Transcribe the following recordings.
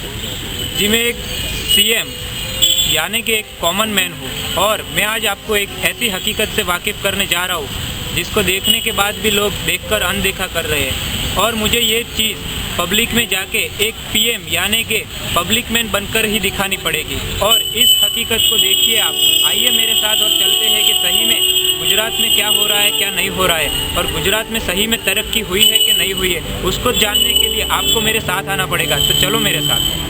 जी, मैं एक सीएम यानी कि एक कॉमन मैन हूँ और मैं आज आपको एक ऐसी हकीकत से वाकिफ़ करने जा रहा हूँ जिसको देखने के बाद भी लोग देखकर अनदेखा कर रहे हैं। और मुझे ये चीज़ पब्लिक में जाके एक पीएम यानी कि पब्लिक मैन बनकर ही दिखानी पड़ेगी। और इस हकीकत को देखिए आप, आइए मेरे साथ और चलते हैं कि सही में गुजरात में क्या हो रहा है, क्या नहीं हो रहा है, और गुजरात में सही में तरक्की हुई है कि नहीं हुई है, उसको जानने के लिए आपको मेरे साथ आना पड़ेगा। तो चलो मेरे साथ।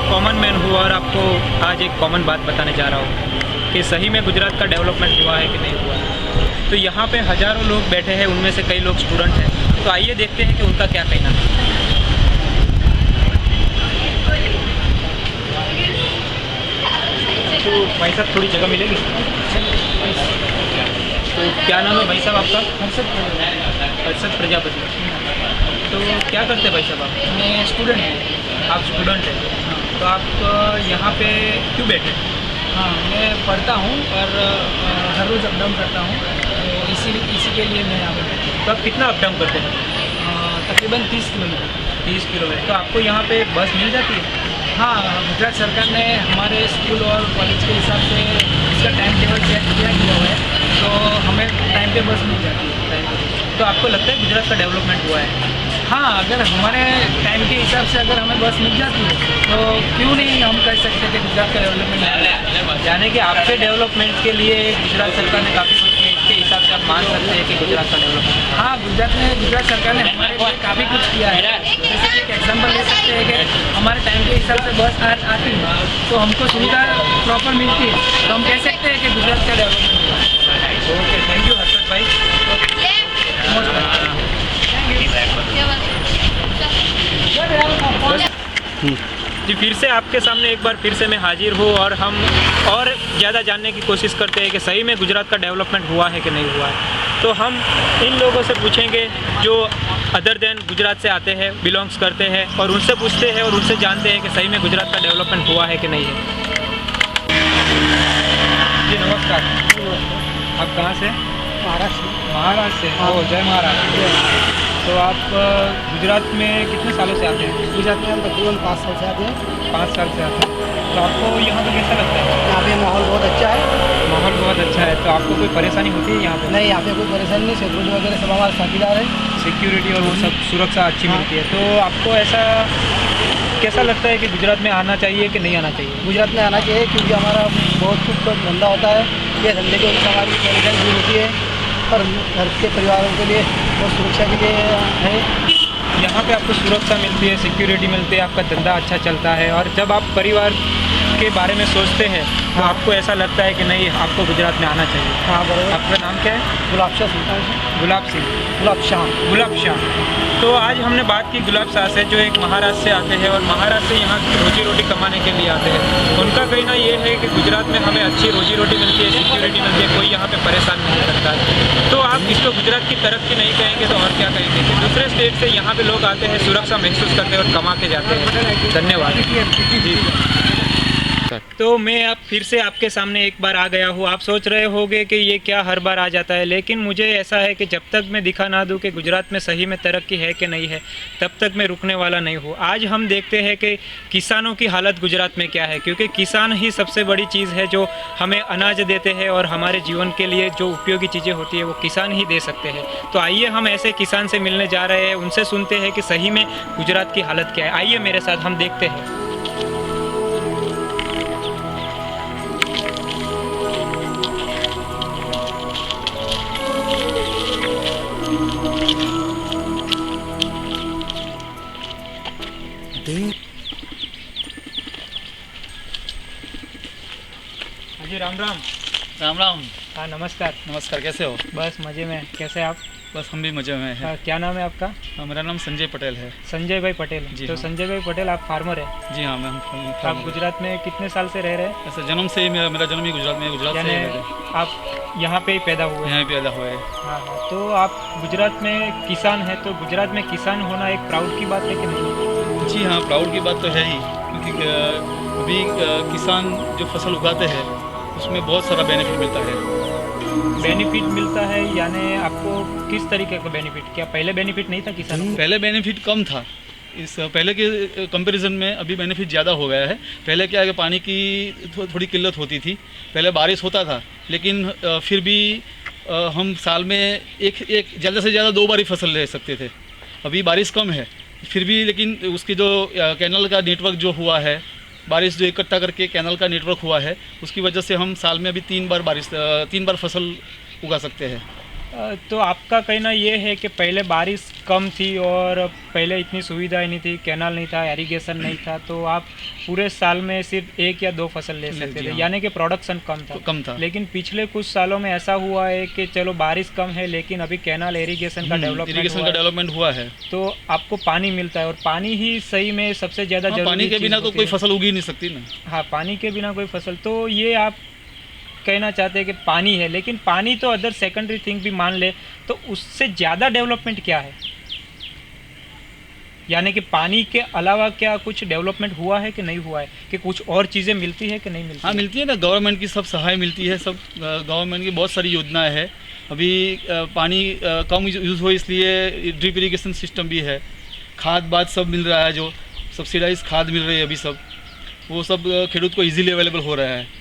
कॉमन मैन हूँ और आपको आज एक कॉमन बात बताने जा रहा हूँ कि सही में गुजरात का डेवलपमेंट हुआ है कि नहीं हुआ है। तो यहाँ पे हज़ारों लोग बैठे हैं, उनमें से कई लोग स्टूडेंट हैं। तो आइए देखते हैं कि उनका क्या कहना है। तो भाई साहब थोड़ी जगह मिलेगी? तो क्या नाम है भाई साहब आपका? हर्षद प्रजापति। तो क्या करते हैं भाई साहब आप? मैं स्टूडेंट हूँ। आप स्टूडेंट हैं? तो आप यहाँ पे क्यों बैठे? हाँ, मैं पढ़ता हूँ और हर रोज़ अप डाउन करता हूँ, तो इसी के लिए मैं यहाँ पर बैठा हूँ। तो आप कितना अप डाउन करते हैं? तकरीबन 30 किलोमीटर। 30 किलोमीटर। तो आपको यहाँ पे बस मिल जाती है? हाँ, गुजरात सरकार ने हमारे स्कूल और कॉलेज के हिसाब से इसका टाइम टेबल सेट किया हुआ है, तो हमें टाइम पे बस मिल जाती है टाइम पे। तो आपको लगता है गुजरात का डेवलपमेंट हुआ है? हाँ, अगर हमारे टाइम के हिसाब से अगर हमें बस मिल जाती है तो क्यों नहीं हम कह सकते कि गुजरात का डेवलपमेंट है। यानी कि आपके डेवलपमेंट के लिए गुजरात सरकार ने काफ़ी कुछ किया, इसके हिसाब से आप मान सकते हैं कि गुजरात का डेवलपमेंट? हाँ, गुजरात सरकार ने हमारे लिए काफ़ी कुछ किया है। जैसे कि एक एग्जाम्पल ले सकते हैं कि हमारे टाइम के हिसाब से बस आती है तो हमको सुविधा प्रॉपर मिलती है, तो हम कह सकते हैं कि गुजरात का डेवलपमेंट हुआ है। ओके, थैंक यू हर्षद भाई। जी, फिर से आपके सामने एक बार फिर से मैं हाजिर हूँ और हम और ज़्यादा जानने की कोशिश करते हैं कि सही में गुजरात का डेवलपमेंट हुआ है कि नहीं हुआ है। तो हम इन लोगों से पूछेंगे जो अदर देन गुजरात से आते हैं, बिलोंग्स करते हैं, और उनसे पूछते हैं और उनसे जानते हैं कि सही में गुजरात का डेवलपमेंट हुआ है कि नहीं है। जी नमस्कार, आप कहाँ से? महाराष्ट्र से। ओ, जय महाराष्ट्र। तो आप गुजरात में कितने सालों से आते हैं? गुजरात में हम तकरीबन 5 साल से आते हैं। 5 साल से आते हैं। तो आपको यहाँ पर कैसा लगता है? यहाँ पे माहौल बहुत अच्छा है। माहौल बहुत अच्छा है। तो आपको कोई परेशानी होती है यहाँ पे? नहीं, यहाँ पे कोई परेशानी नहीं, सिक्योरिटी वगैरह सब हमारे साथीदार है। सिक्योरिटी और वो सब सुरक्षा अच्छी मिलती है। तो आपको ऐसा कैसा लगता है कि गुजरात में आना चाहिए कि नहीं आना चाहिए? गुजरात में आना चाहिए क्योंकि हमारा बहुत कुछ धंधा होता है, ये धंधे के वजह से हमारी परेशानी दूर होती है और घर के परिवारों के लिए बहुत सुरक्षा के लिए है। यहाँ पे आपको सुरक्षा मिलती है, सिक्योरिटी मिलती है, आपका धंधा अच्छा चलता है। और जब आप परिवार के बारे में सोचते हैं तो आपको ऐसा लगता है कि नहीं, आपको गुजरात में आना चाहिए। हाँ बराबर। आपका नाम क्या है? गुलाब शाह सुल्तान जी। गुलाब सिंह। गुलाब शाह। तो आज हमने बात की गुलाब शाह से, जो एक महाराष्ट्र से आते हैं और महाराष्ट्र से यहाँ रोजी रोटी कमाने के लिए आते हैं। उनका कहना ये है कि गुजरात में हमें अच्छी रोजी रोटी मिलती है, सिक्योरिटी मिलती है, कोई यहाँ पे परेशान नहीं करता है। तो आप इसको गुजरात की तरक्की नहीं कहेंगे तो और क्या कहेंगे कि दूसरे स्टेट से यहाँ पे लोग आते हैं, सुरक्षा महसूस करते हैं और कमा के जाते हैं। धन्यवाद जी। नमस्कार। तो मैं अब फिर से आपके सामने एक बार आ गया हूँ। आप सोच रहे होंगे कि ये क्या हर बार आ जाता है, लेकिन मुझे ऐसा है कि जब तक मैं दिखा ना दूँ कि गुजरात में सही में तरक्की है कि नहीं है, तब तक मैं रुकने वाला नहीं हूँ। आज हम देखते हैं कि किसानों की हालत गुजरात में क्या है, क्योंकि किसान ही सबसे बड़ी चीज़ है जो हमें अनाज देते हैं और हमारे जीवन के लिए जो उपयोगी चीज़ें होती है वो किसान ही दे सकते हैं। तो आइए हम ऐसे किसान से मिलने जा रहे हैं, उनसे सुनते हैं कि सही में गुजरात की हालत क्या है। आइए मेरे साथ, हम देखते हैं। जी राम राम। राम राम। हाँ नमस्कार। नमस्कार, कैसे हो? बस मज़े में, कैसे आप? बस हम भी मज़े में हैं। क्या नाम है आपका? मेरा नाम संजय पटेल है। संजय भाई पटेल। जी तो हाँ। संजय भाई पटेल, आप फार्मर है? जी हाँ, मैं आप गुजरात में कितने साल से रह रहे हैं? ऐसे जन्म से ही मेरा जन्म ही गुजरात में, गुजरात से यानी ही मैंने आप यहाँ पे ही पैदा हुए हैं? यहाँ पे पैदा हुआ है। हाँ हाँ। तो आप गुजरात में किसान हैं, तो गुजरात में किसान होना एक प्राउड की बात है कि नहीं? जी हाँ, प्राउड की बात तो है ही, क्योंकि अभी किसान जो फसल उगाते हैं उसमें बहुत सारा बेनिफिट मिलता है। बेनिफिट मिलता है यानी आपको किस तरीके का बेनिफिट? क्या पहले बेनिफिट नहीं था किसानों को? पहले बेनिफिट कम था, इस पहले के कंपैरिजन में अभी बेनिफिट ज़्यादा हो गया है। पहले क्या है कि पानी की थोड़ी किल्लत होती थी, पहले बारिश होता था, लेकिन फिर भी हम साल में एक ज़्यादा से ज़्यादा 2 बार ही फसल ले सकते थे। अभी बारिश कम है फिर भी, लेकिन उसकी जो कैनल का नेटवर्क जो हुआ है, बारिश जो इकट्ठा करके कैनल का नेटवर्क हुआ है, उसकी वजह से हम साल में अभी 3 बार फसल उगा सकते हैं। तो आपका कहना ये है कि पहले बारिश कम थी और पहले इतनी सुविधाएं नहीं थी, कैनाल नहीं था, इरिगेशन नहीं था, तो आप पूरे साल में सिर्फ 1 या 2 फसल ले सकते थे, हाँ। यानी कि प्रोडक्शन कम था। लेकिन पिछले कुछ सालों में ऐसा हुआ है कि चलो बारिश कम है, लेकिन अभी कैनाल इरिगेशन का डेवलपमेंट हुआ है, तो आपको पानी मिलता है, और पानी ही सही में सबसे ज़्यादा जरूरी। पानी के बिना तो कोई फसल उग ही नहीं सकती ना। हाँ, पानी के बिना कोई फसल, तो ये आप कहना चाहते हैं कि पानी है, लेकिन पानी तो अदर सेकेंडरी थिंग भी मान ले, तो उससे ज़्यादा डेवलपमेंट क्या है? यानी कि पानी के अलावा क्या कुछ डेवलपमेंट हुआ है कि नहीं हुआ है, कि कुछ और चीज़ें मिलती है कि नहीं मिलती? हाँ, मिलती है ना, गवर्नमेंट की सब सहाय मिलती है, सब गवर्नमेंट की बहुत सारी योजनाएं हैं। अभी पानी कम यूज़ हो इसलिए ड्रिप इरिगेशन सिस्टम भी है, खाद सब मिल रहा है, जो सब्सिडाइज खाद मिल रही है अभी सब, वो सब खेडूत को ईजिली अवेलेबल हो रहा है।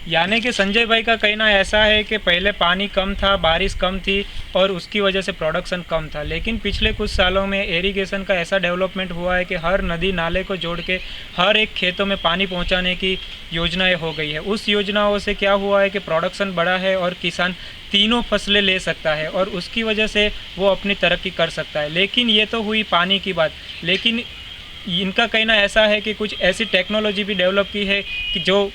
यानी कि संजय भाई का कहना ऐसा है कि पहले पानी कम था, बारिश कम थी और उसकी वजह से प्रोडक्शन कम था, लेकिन पिछले कुछ सालों में इरिगेशन का ऐसा डेवलपमेंट हुआ है कि हर नदी नाले को जोड़ के हर एक खेतों में पानी पहुंचाने की योजनाएं हो गई है। उस योजनाओं से क्या हुआ है कि प्रोडक्शन बढ़ा है और किसान 3 फसलें ले सकता है और उसकी वजह से वो अपनी तरक्की कर सकता है। लेकिन ये तो हुई पानी की बात, लेकिन इनका कहना ऐसा है कि कुछ ऐसी टेक्नोलॉजी भी डेवलप की है कि जो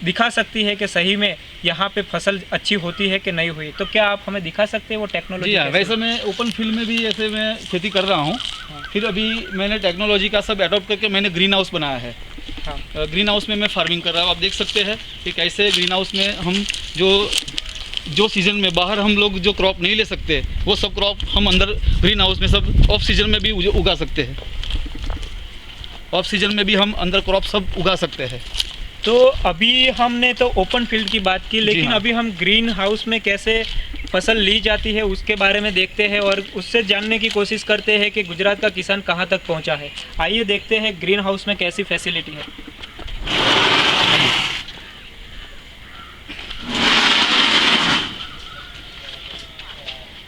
दिखा सकती है कि सही में यहाँ पे फसल अच्छी होती है कि नहीं हुई। तो क्या आप हमें दिखा सकते हैं वो टेक्नोलॉजी? जी हाँ, वैसे मैं ओपन फील्ड में भी ऐसे मैं खेती कर रहा हूँ। फिर अभी मैंने टेक्नोलॉजी का सब एडॉप्ट करके मैंने ग्रीन हाउस बनाया है। हाँ। ग्रीन हाउस में मैं फार्मिंग कर रहा हूँ। आप देख सकते हैं कि कैसे ग्रीन हाउस में हम जो सीज़न में बाहर हम लोग जो क्रॉप नहीं ले सकते, वो सब क्रॉप हम अंदर ग्रीन हाउस में सब ऑफ सीजन में भी उगा सकते हैं। ऑफ सीजन में भी हम अंदर क्रॉप सब उगा सकते हैं। तो अभी हमने तो ओपन फील्ड की बात की, लेकिन हाँ। अभी हम ग्रीन हाउस में कैसे फसल ली जाती है उसके बारे में देखते हैं और उससे जानने की कोशिश करते हैं कि गुजरात का किसान कहाँ तक पहुँचा है। आइए देखते हैं ग्रीन हाउस में कैसी फैसिलिटी है।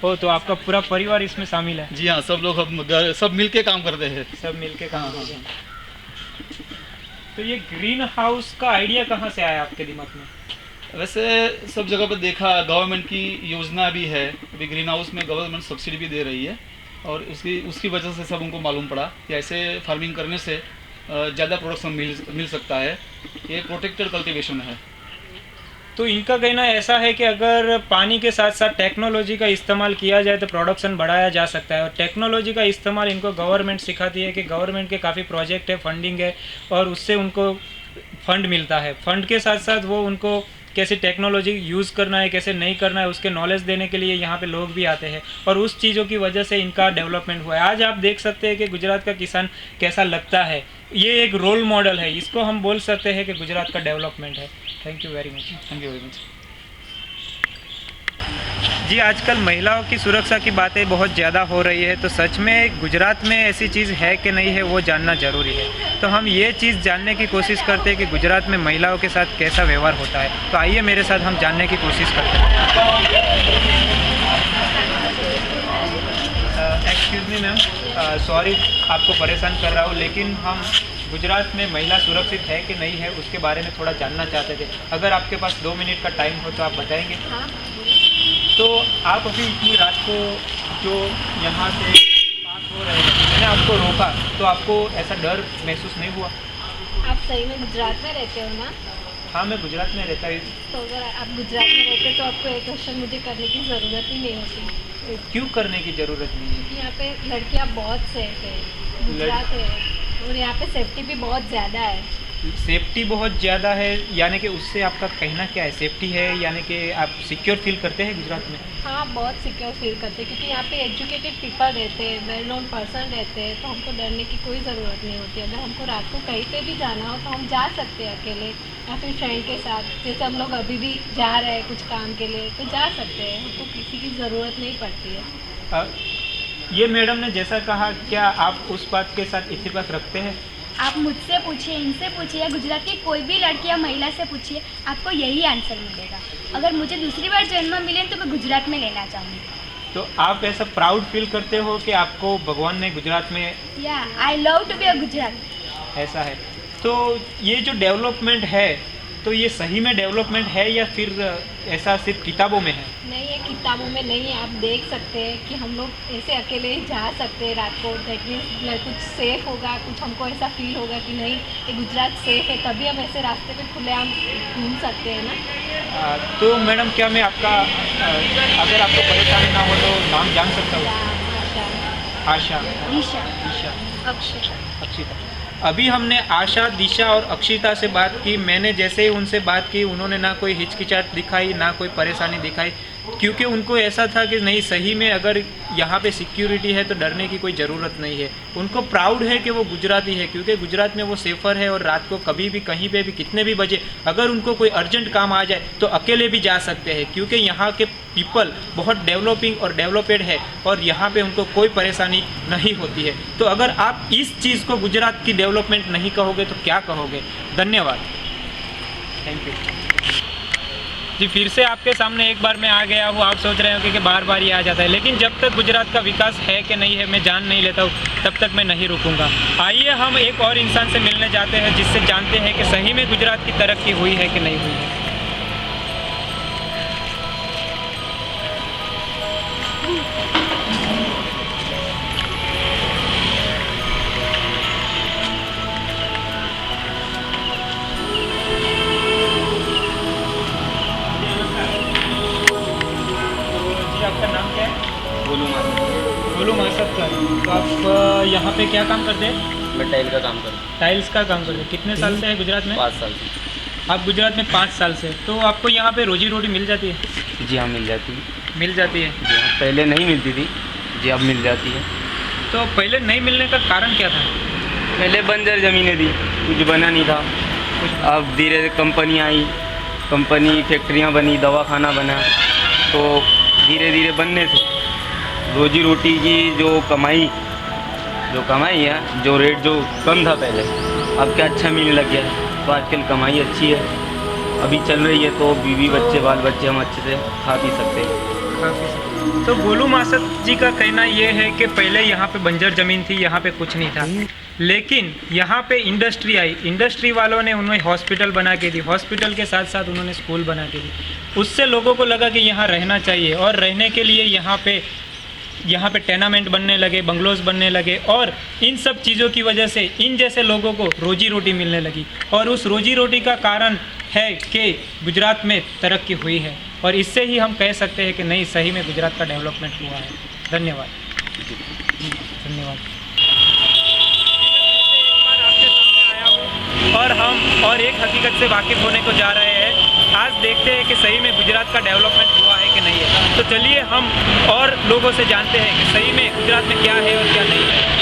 ओ, तो आपका पूरा परिवार इसमें शामिल है? जी हाँ, सब लोग हम सब मिल के काम करते हैं। सब मिलके काम करते हैं। तो ये ग्रीन हाउस का आइडिया कहाँ से आया आपके दिमाग में? वैसे सब जगह पर देखा, गवर्नमेंट की योजना भी है, अभी ग्रीन हाउस में गवर्नमेंट सब्सिडी भी दे रही है, और उसकी वजह से सब उनको मालूम पड़ा कि ऐसे फार्मिंग करने से ज़्यादा प्रोडक्शन मिल सकता है। ये प्रोटेक्टेड कल्टीवेशन है। तो इनका कहना ऐसा है कि अगर पानी के साथ साथ टेक्नोलॉजी का इस्तेमाल किया जाए तो प्रोडक्शन बढ़ाया जा सकता है, और टेक्नोलॉजी का इस्तेमाल इनको गवर्नमेंट सिखाती है कि गवर्नमेंट के काफ़ी प्रोजेक्ट है, फंडिंग है, और उससे उनको फंड मिलता है। फंड के साथ साथ वो उनको कैसे टेक्नोलॉजी यूज़ करना है, कैसे नहीं करना है, उसके नॉलेज देने के लिए यहाँ पे लोग भी आते हैं, और उस चीज़ों की वजह से इनका डेवलपमेंट हुआ है। आज आप देख सकते हैं कि गुजरात का किसान कैसा लगता है। ये एक रोल मॉडल है, इसको हम बोल सकते हैं कि गुजरात का डेवलपमेंट है। Thank you very much. Thank you very much. जी, आजकल महिलाओं की सुरक्षा की बातें बहुत ज़्यादा हो रही है, तो सच में गुजरात में ऐसी चीज़ है कि नहीं है वो जानना ज़रूरी है। तो हम ये चीज़ जानने की कोशिश करते हैं कि गुजरात में महिलाओं के साथ कैसा व्यवहार होता है। तो आइए मेरे साथ हम जानने की कोशिश करते हैं। एक्सक्यूज़ मी मैम, सॉरी आपको परेशान कर रहा हूँ, लेकिन हम गुजरात में महिला सुरक्षित है कि नहीं है उसके बारे में थोड़ा जानना चाहते थे। अगर आपके पास 2 मिनट का टाइम हो तो आप बताएंगे? हाँ। तो आप अभी इतनी रात को जो यहाँ से पास हो रहे हैं, मैंने आपको रोका, तो आपको ऐसा डर महसूस नहीं हुआ? आप सही में गुजरात में रहते हो ना? हाँ, मैं गुजरात में रहता हूँ। तो अगर आप गुजरात में रहते तो आपको एक क्वेश्चन मुझे करने की ज़रूरत ही नहीं होती। क्यों करने की ज़रूरत नहीं है? क्योंकि यहाँ पे लड़कियाँ बहुत सेफ है, गुजरात है, और यहाँ पे सेफ्टी भी बहुत ज़्यादा है। सेफ्टी बहुत ज़्यादा है यानी कि उससे आपका कहना क्या है? सेफ्टी है यानी कि आप सिक्योर फील करते हैं गुजरात में? हाँ, बहुत सिक्योर फील करते हैं, क्योंकि यहाँ पे एजुकेटेड पीपल रहते हैं, वेल नोन पर्सन रहते हैं, तो हमको डरने की कोई ज़रूरत नहीं होती। अगर हमको रात को कहीं पे भी जाना हो तो हम जा सकते हैं अकेले या फिर फ्रेंड के साथ। जैसे हम लोग अभी भी जा रहे हैं कुछ काम के लिए तो जा सकते हैं, हमको किसी की ज़रूरत नहीं पड़ती है। ये मैडम ने जैसा कहा, क्या आप उस बात के साथ इत्तेफाक रखते हैं? आप मुझसे पूछिए, इनसे पूछिए, या गुजरात की कोई भी लड़की या महिला से पूछिए, आपको यही आंसर मिलेगा। अगर मुझे दूसरी बार जन्म मिले तो मैं गुजरात में लेना चाहूँगी। तो आप ऐसा प्राउड फील करते हो कि आपको भगवान ने गुजरात में? या I love to be a Gujarat. ऐसा है। तो ये जो डेवलपमेंट है, तो ये सही में डेवलपमेंट है या फिर ऐसा सिर्फ किताबों में है? नहीं, ये किताबों में नहीं है। आप देख सकते हैं कि हम लोग ऐसे अकेले ही जा सकते हैं रात को। दैट मीन्स कुछ सेफ होगा, कुछ हमको ऐसा फील होगा कि नहीं ये गुजरात सेफ है, तभी हम ऐसे रास्ते पे खुलेआम घूम सकते हैं ना। तो मैडम, क्या मैं आपका अगर आपको परेशानी ना हो तो नाम जान सकता हूँ? आशा। आशा, ईशा, ईशा, अक्षर, अक्षिता। अभी हमने आशा, दिशा और अक्षिता से बात की। मैंने जैसे ही उनसे बात की, उन्होंने ना कोई हिचकिचाहट दिखाई, ना कोई परेशानी दिखाई, क्योंकि उनको ऐसा था कि नहीं, सही में अगर यहाँ पे सिक्योरिटी है तो डरने की कोई ज़रूरत नहीं है। उनको प्राउड है कि वो गुजराती है, क्योंकि गुजरात में वो सेफ़र है और रात को कभी भी कहीं पे भी कितने भी बजे अगर उनको कोई अर्जेंट काम आ जाए तो अकेले भी जा सकते हैं, क्योंकि यहाँ के पीपल बहुत डेवलपिंग और डेवलपेड है और यहाँ पे उनको कोई परेशानी नहीं होती है। तो अगर आप इस चीज़ को गुजरात की डेवलपमेंट नहीं कहोगे तो क्या कहोगे? धन्यवाद। थैंक यू जी। फिर से आपके सामने एक बार मैं आ गया हूँ। आप सोच रहे हो कि बार बार ये आ जाता है, लेकिन जब तक गुजरात का विकास है कि नहीं है मैं जान नहीं लेता हूँ, तब तक मैं नहीं रुकूंगा। आइए हम एक और इंसान से मिलने जाते हैं जिससे जानते हैं कि सही में गुजरात की तरक्की हुई है कि नहीं हुई है। आपका नाम क्या है? गोलू मास्टर। गोलू मास्टर। तो आप यहाँ पे क्या काम करते हैं? मैं टाइल का काम करता हूँ। टाइल्स का काम करते हैं। कितने साल से है गुजरात में? 5 साल से। आप गुजरात में 5 साल से। तो आपको यहाँ पे रोजी रोटी मिल जाती है? जी हाँ, मिल जाती है। मिल जाती है। जी हाँ, पहले नहीं मिलती थी, जी अब मिल जाती है। तो पहले नहीं मिलने का कारण क्या था? पहले बंजर ज़मीनें थी, कुछ बना नहीं था। अब धीरे धीरे कंपनी आई, कंपनी फैक्ट्रियाँ बनी, दवाखाना बना, तो धीरे धीरे बनने से रोजी रोटी की जो कमाई है, जो रेट जो कम था पहले, अब क्या अच्छा मिलने लग गया है। तो आजकल कमाई अच्छी है, अभी चल रही है, तो बीवी बच्चे बाल बच्चे हम अच्छे से खा पी सकते हैं। तो गोलू मास्टर जी का कहना ये है कि पहले यहाँ पे बंजर ज़मीन थी, यहाँ पे कुछ नहीं था, लेकिन यहाँ पे इंडस्ट्री आई। इंडस्ट्री वालों ने उन्हें हॉस्पिटल बना के दी, हॉस्पिटल के साथ साथ उन्होंने स्कूल बना के दी। उससे लोगों को लगा कि यहाँ रहना चाहिए, और रहने के लिए यहाँ पे टेनामेंट बनने लगे, बंगलोज बनने लगे, और इन सब चीज़ों की वजह से इन जैसे लोगों को रोजी रोटी मिलने लगी। और उस रोजी रोटी का कारण है कि गुजरात में तरक्की हुई है, और इससे ही हम कह सकते हैं कि नहीं, सही में गुजरात का डेवलपमेंट हुआ है। धन्यवाद। धन्यवाद। और हम और एक हकीकत से वाकिफ़ होने को जा रहे हैं। आज देखते हैं कि सही में गुजरात का डेवलपमेंट हुआ है कि नहीं है। तो चलिए हम और लोगों से जानते हैं कि सही में गुजरात में क्या है और क्या नहीं है।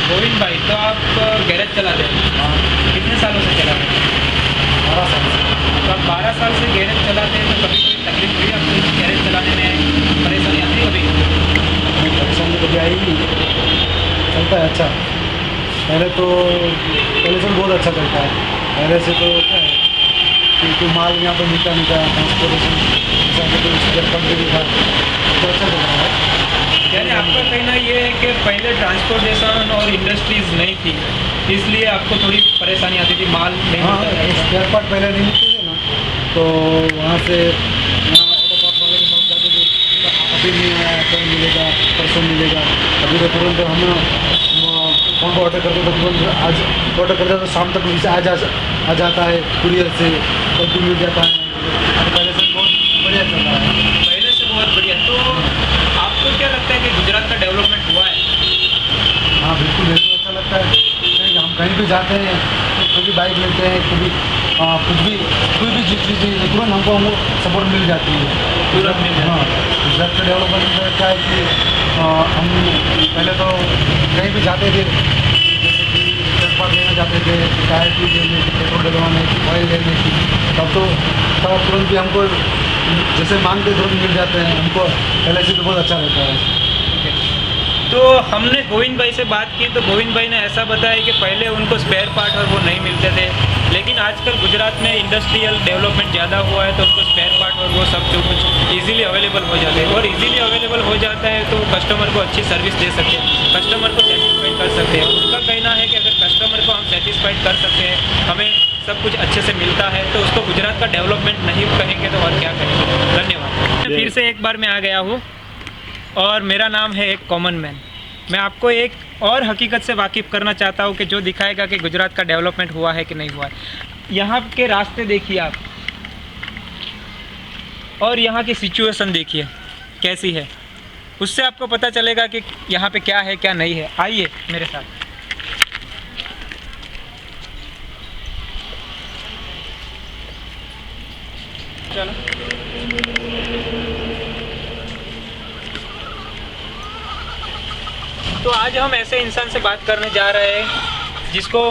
गोविंद भाई, तो आप गैरेज चलाते हैं, कितने सालों से चलाते हैं? 12 साल से। तो आप 12 साल से गैरेज चलाते हैं, तो कभी कोई तकलीफ हुई आपको गैरेज चलाने में? परेशानी आती है कभी? परेशानी कभी आई नहीं, चलता है अच्छा। पहले से बहुत अच्छा चलता है। पहले से तो क्या है कि माल यहाँ पर मिलता नहीं था, ट्रांसपोर्टेशन भी था, तो अच्छा चल रहा है। यानी आपका कहना ये है कि पहले ट्रांसपोर्टेशन और इंडस्ट्रीज़ नहीं थी, इसलिए आपको थोड़ी परेशानी आती थी, माल नहीं हाँ, मिलता था। स्पेयर पार्ट पहले नहीं मिलते थे ना, तो वहाँ से यहाँ ऑटो पार्ट वाले के पास जाते थे, अभी नहीं आया, कल मिलेगा, परसों मिलेगा। अभी तो तुरंत हम फोन पर ऑर्डर करते तो तुरंत आज ऑर्डर करते तो शाम तक नीचे आ जाता है कुरियर से, कल भी मिल जाता है। पहले से बहुत बढ़िया चल रहा है। पहले से बहुत बढ़िया। तो आपको क्या लगता है कि गुजरात का डेवलपमेंट हुआ है? हाँ बिल्कुल, मेरे को अच्छा लगता है। हम कहीं भी जाते हैं तो कभी बाइक लेते हैं, कभी कोई भी चीज़ तुरंत हमको सपोर्ट मिल जाती है। तुरंत मिल जाती है। हाँ, गुजरात का डेवलपमेंट क्या है कि हम पहले तो कहीं भी जाते थे, जैसे कि पेपर लेना जाते थे, टायर ट्यूब लेने की, पेट्रोल डलवाने की, ऑयल लेने की, तब तुरंत भी हमको जैसे मांगते तुरंत मिल जाते हैं। हमको पहले से तो बहुत अच्छा रहता है। तो हमने गोविंद भाई से बात की, तो गोविंद भाई ने ऐसा बताया कि पहले उनको स्पेयर पार्ट और वो नहीं मिलते थे, लेकिन आजकल गुजरात में इंडस्ट्रियल डेवलपमेंट ज़्यादा हुआ है, तो उनको स्पेयर पार्ट और वो सब जो कुछ इजीली अवेलेबल हो जाते हैं, और इजीली अवेलेबल हो जाता है तो कस्टमर को अच्छी सर्विस दे सकते हैं, कस्टमर को सेटिस्फाइड कर सकते हैं। और उनका कहना है कि अगर कस्टमर को हम सेटिस्फाइड कर सकते हैं, हमें सब कुछ अच्छे से मिलता है, तो उसको गुजरात का डेवलपमेंट नहीं कहेंगे तो और क्या कहेंगे। धन्यवाद। फिर से एक बार मैं आ गया हूँ और मेरा नाम है एक कॉमन मैन। मैं आपको एक और हकीकत से वाकिफ़ करना चाहता हूँ कि जो दिखाएगा कि गुजरात का डेवलपमेंट हुआ है कि नहीं हुआ है। यहाँ के रास्ते देखिए आप, और यहाँ की सिचुएशन देखिए कैसी है, उससे आपको पता चलेगा कि यहाँ पे क्या है क्या नहीं है। आइए मेरे साथ। चलो। तो आज हम ऐसे इंसान से बात करने जा रहे हैं जिसको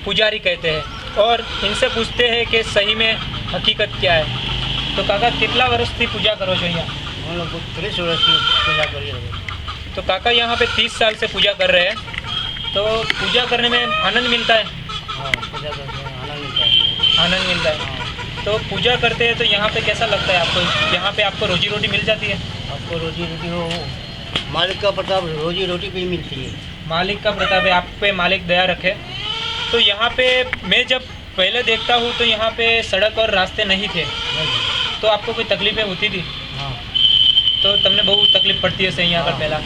पुजारी कहते हैं, और इनसे पूछते हैं कि सही में हकीकत क्या है। तो काका कितना वर्षથી पूजा करो છો અહીંયા? हम लोग 30 वर्ष की पूजा करिए। तो काका यहाँ पे 30 साल से पूजा कर रहे हैं, तो पूजा करने में आनंद मिलता है? हाँ, पूजा करते हैं, आनंद मिलता है। आनंद मिलता है। तो पूजा करते हैं तो यहाँ पे कैसा लगता है आपको? यहाँ पे आपको रोजी रोटी मिल जाती है? आपको रोजी रोटी हो, मालिक का प्रताप, रोजी रोटी भी मिलती है। मालिक का प्रताप है, आप पे मालिक दया रखे। तो यहाँ पे मैं जब पहले देखता हूँ तो यहाँ पे सड़क और रास्ते नहीं थे, तो आपको कोई तकलीफें होती थी? हाँ, तो તમને બહુ તકલીફ પડતી હશે અહીંયા આગળ પહેલાં?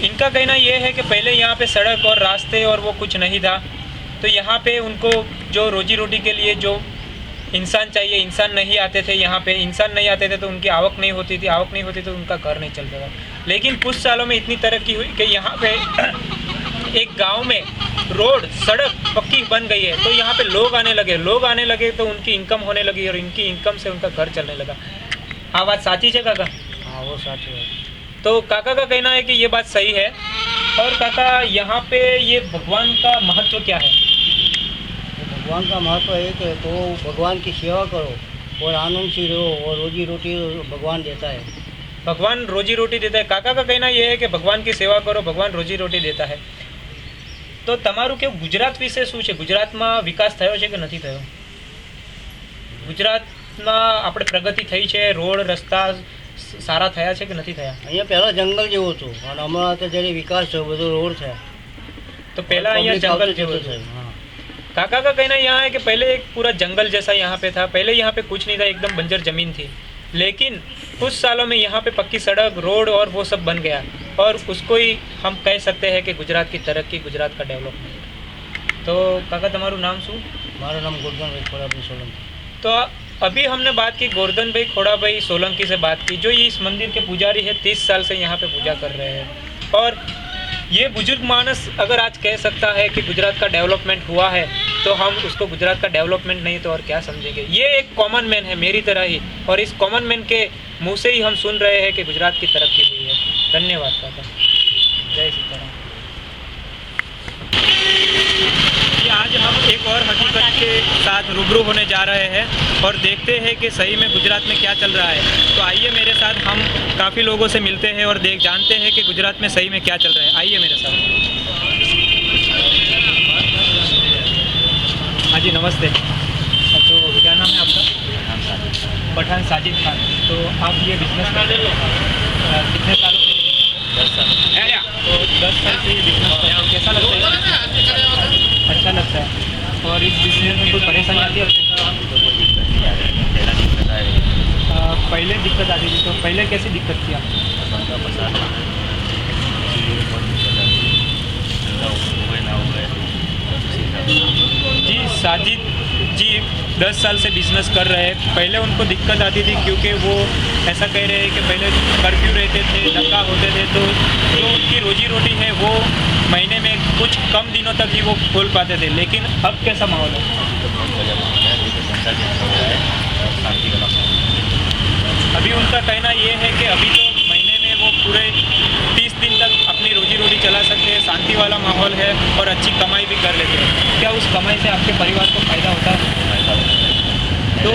इनका कहना ये है कि पहले यहाँ पे सड़क और रास्ते और वो कुछ नहीं था, तो यहाँ पे उनको जो रोजी रोटी के लिए जो इंसान चाहिए, इंसान नहीं आते थे यहाँ पे, इंसान नहीं आते थे तो उनकी आवक नहीं होती थी, आवक नहीं होती तो उनका घर नहीं चलता था। लेकिन कुछ सालों में इतनी तरक्की हुई कि यहाँ पे एक गांव में रोड सड़क पक्की बन गई है, तो यहाँ पे लोग आने लगे तो उनकी इनकम होने लगी, और इनकी इनकम से उनका घर चलने लगा। हाँ, बात साची है काका? हाँ, वो साथ है। तो काका का कहना है कि ये बात सही है। और काका यहाँ पे ये भगवान का महत्व क्या है? तो भगवान का महत्व है कि तो भगवान की सेवा करो और आनंद से रहो, और रोजी रोटी भगवान देता है। भगवान रोजी रोटी देता है। काका का कहना ये है कि भगवान की सेवा करो, भगवान रोजी रोटी देता है। तो તમારું કેવું ગુજરાત વિશે શું છે? ગુજરાતમાં વિકાસ થયો છે કે નથી થયો? ગુજરાતમાં આપણે પ્રગતિ થઈ છે, રોડ રસ્તા સારા થયા છે કે નથી થયા? અહીંયા પહેલાં જંગલ જેવું હતું અને હમણાં તો જ્યારે વિકાસ થયો, બધો રોડ થયા। તો પહેલા અહીંયા જંગલ જેવું હતું। हाँ, काका का कहना यहाँ है कि पहले एक पूरा जंगल जैसा यहाँ पे था, पहले यहाँ पे कुछ नहीं था, एकदम बंजर ज़मीन थी। लेकिन कुछ सालों में यहाँ पे पक्की सड़क, रोड और वो सब बन गया, और उसको ही हम कह सकते हैं कि गुजरात की तरक्की, गुजरात का डेवलपमेंट। तो काका તમારું નામ શું? મારું નામ ગોરધનભાઈ ખોડાભાઈ સોલંકી। तो अभी हमने बात की गोवर्धन भाई खोड़ाभाई सोलंकी से बात की, जो ये इस मंदिर के पुजारी है, 30 साल से यहाँ पे पूजा कर रहे हैं। और ये बुजुर्ग मानस अगर आज कह सकता है कि गुजरात का डेवलपमेंट हुआ है, तो हम उसको गुजरात का डेवलपमेंट नहीं तो और क्या समझेंगे। ये एक कॉमन मैन है मेरी तरह ही, और इस कॉमन मैन के मुंह से ही हम सुन रहे हैं कि गुजरात की तरक्की हुई है। धन्यवाद काका, जय सीताराम। कि आज हम एक और हकीकत के साथ रूबरू होने जा रहे हैं और देखते हैं कि सही में गुजरात में क्या चल रहा है। तो आइए मेरे साथ, हम काफ़ी लोगों से मिलते हैं और जानते हैं कि गुजरात में सही में क्या चल रहा है। आइए मेरे साथ। हाँ जी, नमस्ते। तो क्या नाम है आपका? पठान साजिद खान। तो आप ये बिजनेस करते हो कितने सालों से? 10 साल। तो 10 साल से ये बिजनेस करते हो, कैसा लगता है? अच्छा लगता है। और इस बिजनेस में कोई परेशानी आती है? पहले दिक्कत आती थी, तो पहले कैसी दिक्कत थी आपको? जी, साजिद जी 10 साल से बिज़नेस कर रहे हैं। पहले उनको दिक्कत आती थी क्योंकि वो ऐसा कह रहे हैं कि पहले कर्फ्यू रहते थे, धक्का होते थे, तो जो उनकी रोजी रोटी है वो महीने में कुछ कम दिनों तक ही वो खोल पाते थे। लेकिन अब कैसा माहौल है? अभी उनका कहना ये है कि अभी तो महीने में वो पूरे 30 दिन तक अपनी रोजी रोटी चला सकते हैं, शांति वाला माहौल है और अच्छी कमाई भी कर लेते हैं। क्या उस कमाई से आपके परिवार को फ़ायदा होता है? तो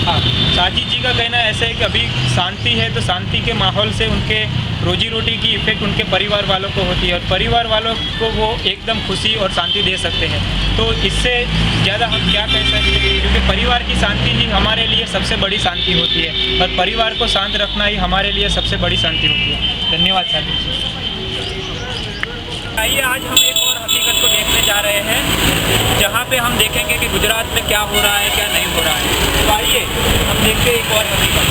हाँ, साजिद जी का कहना ऐसा है कि अभी शांति है, तो शांति के माहौल से उनके रोजी रोटी की इफ़ेक्ट उनके परिवार वालों को होती है और परिवार वालों को वो एकदम खुशी और शांति दे सकते हैं। तो इससे ज़्यादा हम क्या कह सकते हैं, क्योंकि परिवार की शांति ही हमारे लिए सबसे बड़ी शांति होती है और परिवार को शांत रखना ही हमारे लिए सबसे बड़ी शांति होती है। धन्यवाद साजिद जी। आइए, आज हम एक और हकीकत को देखने जा रहे हैं, जहाँ पे हम देखेंगे कि गुजरात में क्या हो रहा है, क्या नहीं हो रहा है। तो आइए हम देखते हैं एक और हकीकत।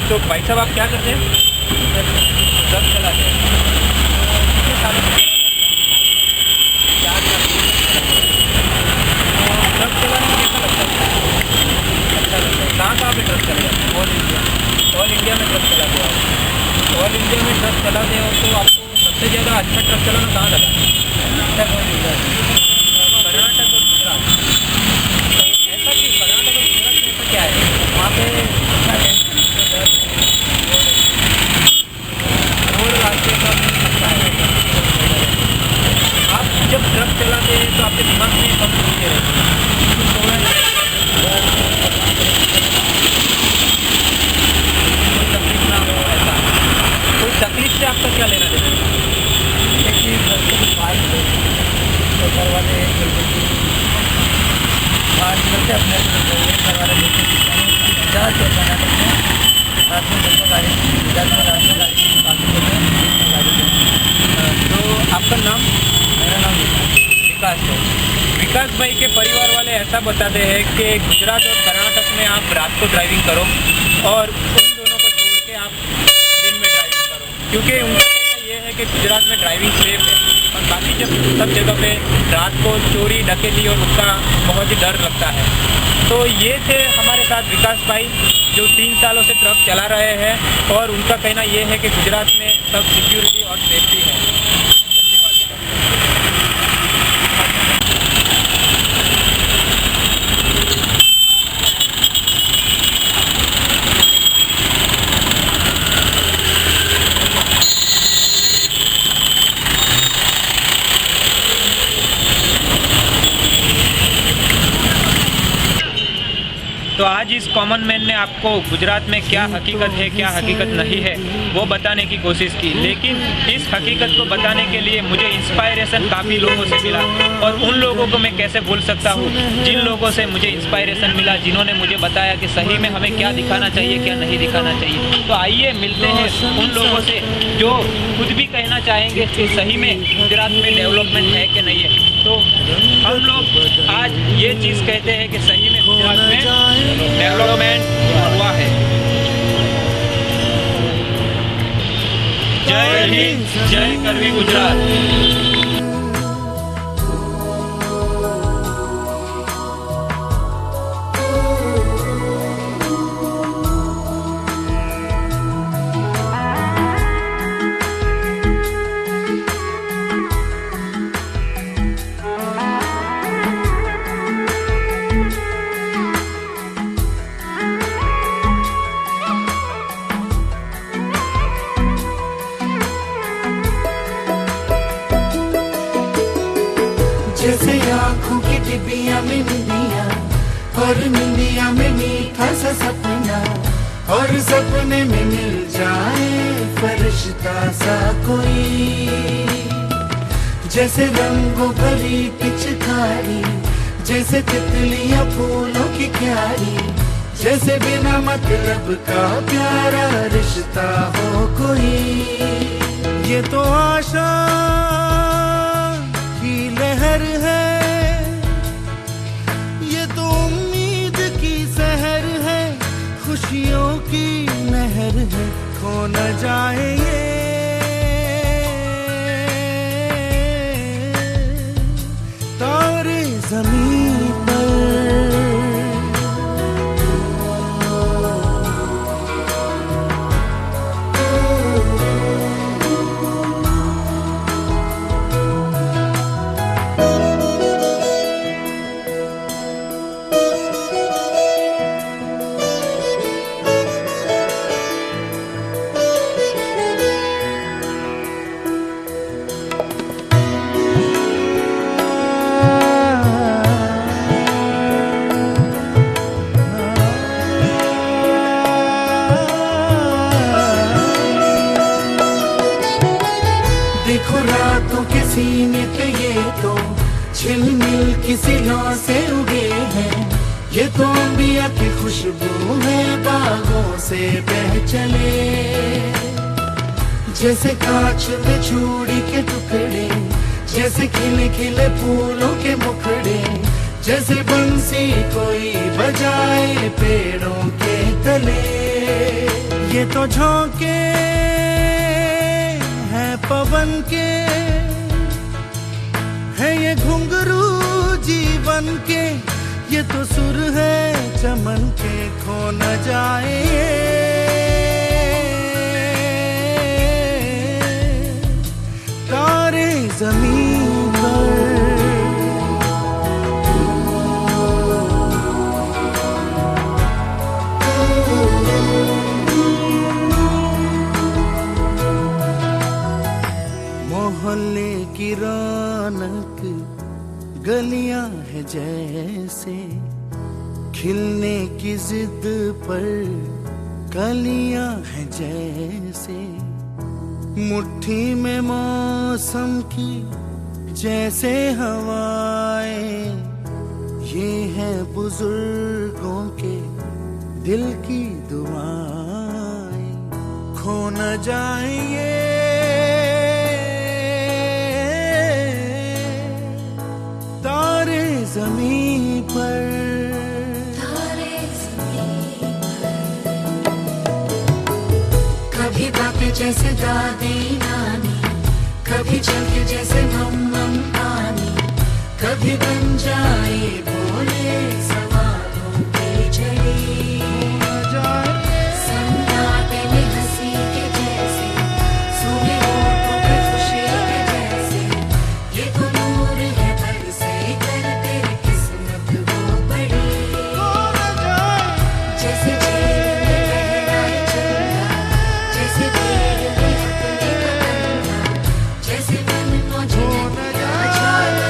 तो भाई साहब, आप क्या करते हैं? ट्रक चलाते हैं। कितने सालों से? 4 साल। ट्रक चलाने में कैसा लगता है? अच्छा लगता है। कहाँ पे ट्रक चलाते हैं? ऑल इंडिया में ट्रक चलाते हो? ऑल इंडिया में ट्रक चलाते हो तो आपको सबसे ज़्यादा अच्छा ट्रक चलाना कहाँ लगा? कर्नाटक और गुजरात। ऐसा कि कर्नाटक और गुजरात में ऐसा क्या है? वहाँ पे अच्छा है, रोड रास्ते का अच्छा है। आप जब ट्रक चलाते हैं तो आपके दिमाग में कम चीज़ें रहती हैं। कोई तकलीफ से आपका क्या लेना देना? एक चीज़ घर से कुछ बाहर तो घर वाले बाहर निकलते अपने घर वाले लेके गुजरात और कर्नाटक में रात में दोनों गाड़ी, गुजरात में रात में गाड़ी, बाकी जगह गाड़ी। तो आपका नाम? मेरा नाम विकास है। विकास भाई के परिवार वाले ऐसा बताते हैं कि गुजरात और कर्नाटक में आप रात को ड्राइविंग करो और उन दोनों को छोड़ के आप दिन में ड्राइविंग करो, क्योंकि उनका कहना ये है कि गुजरात में ड्राइविंग सेफ है और बाकी जब सब जगह पे रात को चोरी डकैती और उसका बहुत ही डर लगता है। तो ये थे हमारे साथ विकास भाई, जो 3 सालों से ट्रक चला रहे हैं और उनका कहना ये है कि गुजरात में सब सिक्योरिटी और सेफ्टी है। तो आज इस कॉमन मैन ने आपको गुजरात में क्या हकीकत है, क्या हकीकत नहीं है, वो बताने की कोशिश की। लेकिन इस हकीकत को बताने के लिए मुझे इंस्पायरेशन काफ़ी लोगों से मिला और उन लोगों को मैं कैसे भूल सकता हूँ जिन लोगों से मुझे इंस्पायरेशन मिला, जिन्होंने मुझे बताया कि सही में हमें क्या दिखाना चाहिए, क्या नहीं दिखाना चाहिए। तो आइए मिलते हैं उन लोगों से जो खुद भी कहना चाहेंगे कि सही में गुजरात में डेवलपमेंट है कि नहीं है। तो हम लोग आज ये चीज़ कहते हैं कि सही में गुजरात में डेवलपमेंट हुआ है। जय हिंद, जय करवी गुजरात। आँखों की डिबिया में निंदिया, और निंदिया में मीठा सा सपना, और सपने में मिल जाए फरिश्ता सा कोई। जैसे रंगों भरी पिचकारी, जैसे तितलियां फूलों की क्यारी, जैसे बिना मतलब का प्यारा रिश्ता हो कोई। ये तो आशा की लहर है, ये तो उम्मीद की सहर है, खुशियों की नहर है, खो न जाए ये तारे ज़मीन पर। देखो रातों के सीने पे ये तो झिलमिल किसी लौ से उगे हैं, ये तो अंबिया की खुशबू है बागों से बह चले। जैसे कांच में चूड़ी के टुकड़े, जैसे खिले खिले फूलों के मुखड़े, जैसे बंसी कोई बजाए पेड़ों के तले। ये तो झोंके पवन के है, ये घुंघरू जीवन के, ये तो सुर है चमन के, खो न जाए तारे ज़मीन पर। मोहल्ले की रौनक गलियां है जैसे, खिलने की जिद पर कलियां है जैसे, मुट्ठी में मौसम की जैसे हवाएं, ये है बुजुर्गों के दिल की दुआएं, खो न जाए ये तारे ज़मीन पर। कभी बातें जैसे दादी नानी, कभी चलते जैसे मम्मम पानी, कभी बन जाए बोले सवालों की झड़ी। सन्नाटे में हंसी के जैसे, सुने होठों पे खुशी के जैसे, ये तो नूर है बरसे करते किस्मत वो बड़ी। जैसे झील में बहना चलना, जैसे भीड़ में अपने तमन्ना, जैसे मन मौजू नदियाँ जाना,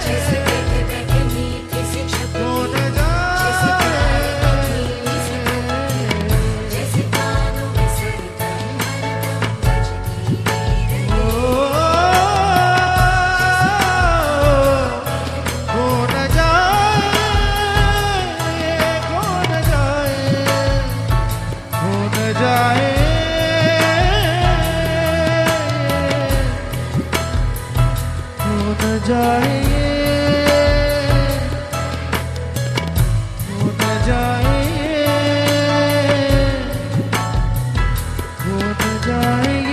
जैसे बैठे बैठे मीठी सी छपरी, जैसे गाने धीमी सी कमरी, जैसे कानों में सरगम बजती रही। खो न जाए, खो न जाए, खो न जाए, खो न जाए, खो न जाए, खो न जाए।